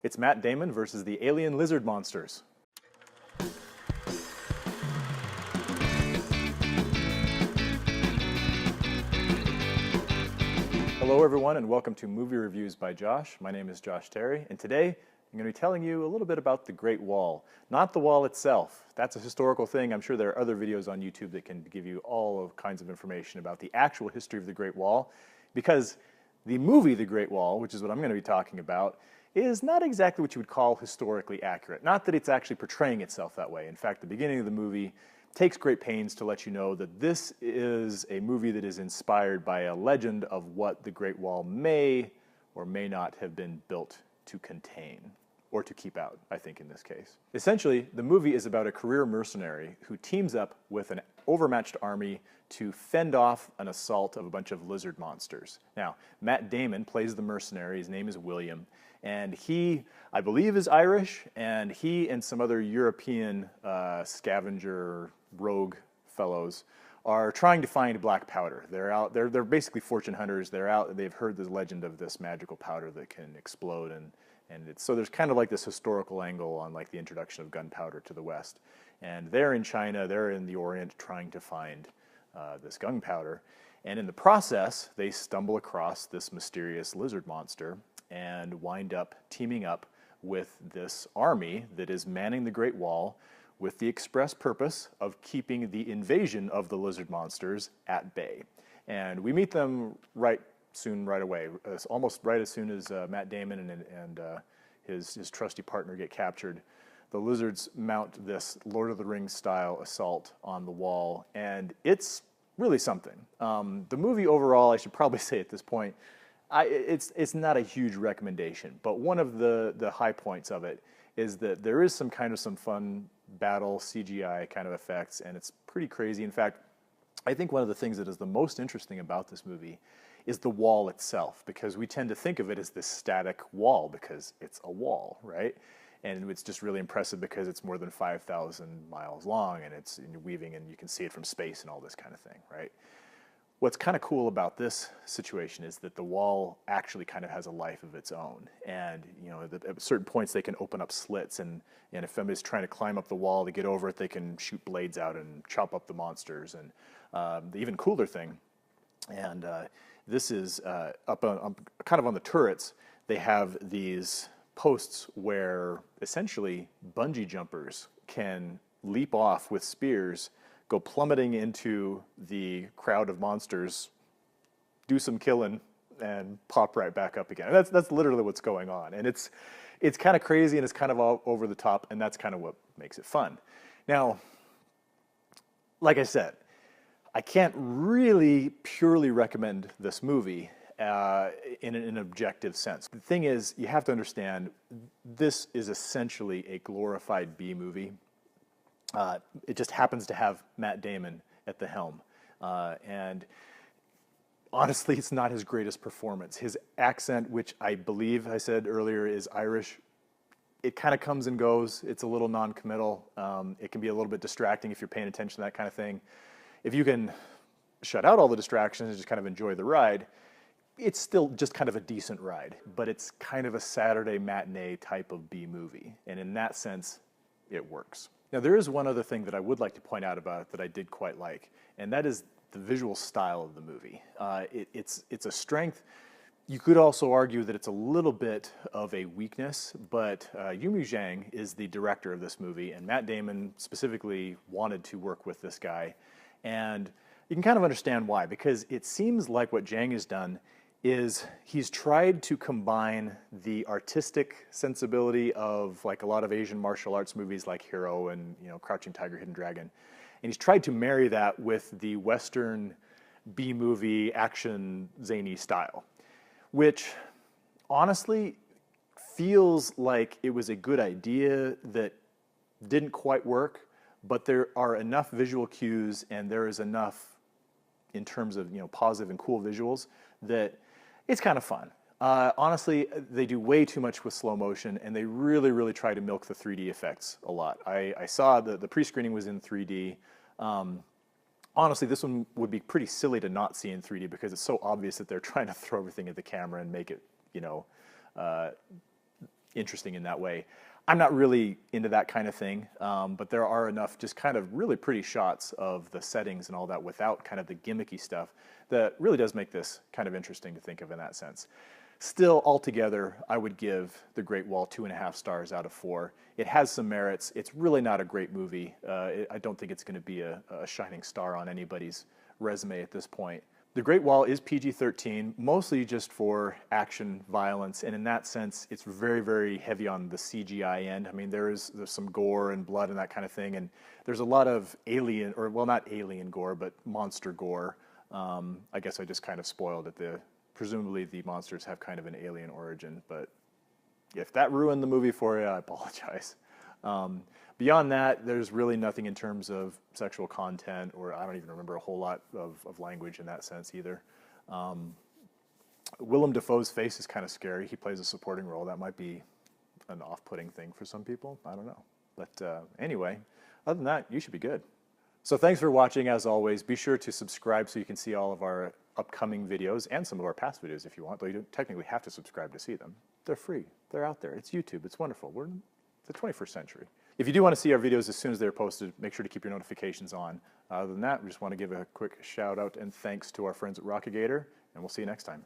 It's Matt Damon versus the alien lizard monsters. Hello everyone and welcome to Movie Reviews by Josh. My name is Josh Terry and today I'm going to be telling you a little bit about the Great Wall. Not the wall itself. That's a historical thing. I'm sure there are other videos on YouTube that can give you all kinds of information about the actual history of the Great Wall, because the movie The Great Wall, which is what I'm going to be talking about, is not exactly what you would call historically accurate. Not that it's actually portraying itself that way. In fact, the beginning of the movie takes great pains to let you know that this is a movie that is inspired by a legend of what the Great Wall may or may not have been built to contain, or to keep out, I think in this case. Essentially, the movie is about a career mercenary who teams up with an overmatched army to fend off an assault of a bunch of lizard monsters. Now, Matt Damon plays the mercenary. His name is Willem, and he, I believe, is Irish, and he and some other European scavenger rogue fellows are trying to find black powder. They're basically fortune hunters. They've heard the legend of this magical powder that can explode, so there's kind of like this historical angle on like the introduction of gunpowder to the West. And they're in China, they're in the Orient trying to find this gunpowder. And in the process, they stumble across this mysterious lizard monster and wind up teaming up with this army that is manning the Great Wall with the express purpose of keeping the invasion of the lizard monsters at bay. And we meet them right away, almost right as soon as Matt Damon and his trusty partner get captured. The lizards mount this Lord of the Rings style assault on the wall, and it's really something. The movie overall, I should probably say at this point, it's not a huge recommendation, but one of the high points of it is that there is some fun battle CGI kind of effects, and it's pretty crazy. In fact, I think one of the things that is the most interesting about this movie is the wall itself, because we tend to think of it as this static wall because it's a wall, right? And it's just really impressive because it's more than 5,000 miles long and it's weaving and you can see it from space and all this kind of thing, right? What's kind of cool about this situation is that the wall actually kind of has a life of its own. And at certain points they can open up slits, and if somebody's trying to climb up the wall to get over it, they can shoot blades out and chop up the monsters. And the even cooler thing, and this is up kind of on the turrets, they have these posts where essentially bungee jumpers can leap off with spears, go plummeting into the crowd of monsters, do some killing, and pop right back up again. And that's literally what's going on. And it's kind of crazy and it's kind of all over the top, and that's kind of what makes it fun. Now, like I said, I can't really purely recommend this movie in an objective sense. The thing is, you have to understand, this is essentially a glorified B movie. It just happens to have Matt Damon at the helm. And honestly, it's not his greatest performance. His accent, which I believe I said earlier is Irish, it kind of comes and goes. It's a little non-committal. It can be a little bit distracting if you're paying attention to that kind of thing. If you can shut out all the distractions and just kind of enjoy the ride, it's still just kind of a decent ride. But it's kind of a Saturday matinee type of B movie. And in that sense, it works. Now, there is one other thing that I would like to point out about it that I did quite like, and that is the visual style of the movie. It's a strength. You could also argue that it's a little bit of a weakness, but Yimou Zhang is the director of this movie, and Matt Damon specifically wanted to work with this guy. And you can kind of understand why, because it seems like what Zhang has done is he's tried to combine the artistic sensibility of like a lot of Asian martial arts movies like Hero and Crouching Tiger, Hidden Dragon, and he's tried to marry that with the Western B-movie action zany style, which honestly feels like it was a good idea that didn't quite work, but there are enough visual cues and there is enough in terms of positive and cool visuals that it's kind of fun. Honestly, they do way too much with slow motion, and they really, really try to milk the 3D effects a lot. I saw the pre-screening was in 3D. Honestly, this one would be pretty silly to not see in 3D because it's so obvious that they're trying to throw everything at the camera and make it, interesting in that way. I'm not really into that kind of thing, but there are enough just kind of really pretty shots of the settings and all that without kind of the gimmicky stuff that really does make this kind of interesting to think of in that sense. Still, altogether, I would give The Great Wall 2.5 stars out of 4. It has some merits. It's really not a great movie. I don't think it's going to be a shining star on anybody's resume at this point. The Great Wall is PG-13, mostly just for action, violence, and in that sense, it's very, very heavy on the CGI end. I mean, there's some gore and blood and that kind of thing, and there's a lot of alien, or well, not alien gore, but monster gore. I guess I just kind of spoiled it. Presumably the monsters have kind of an alien origin, but if that ruined the movie for you, I apologize. Beyond that, there's really nothing in terms of sexual content, or I don't even remember a whole lot of language in that sense either. Willem Dafoe's face is kind of scary. He plays a supporting role. That might be an off-putting thing for some people. I don't know. But anyway, other than that, you should be good. So thanks for watching. As always, be sure to subscribe so you can see all of our upcoming videos and some of our past videos if you want, though you don't technically have to subscribe to see them. They're free. They're out there. It's YouTube. It's wonderful. We're in the 21st century. If you do want to see our videos as soon as they're posted, make sure to keep your notifications on. Other than that, we just want to give a quick shout out and thanks to our friends at Rockagator, and we'll see you next time.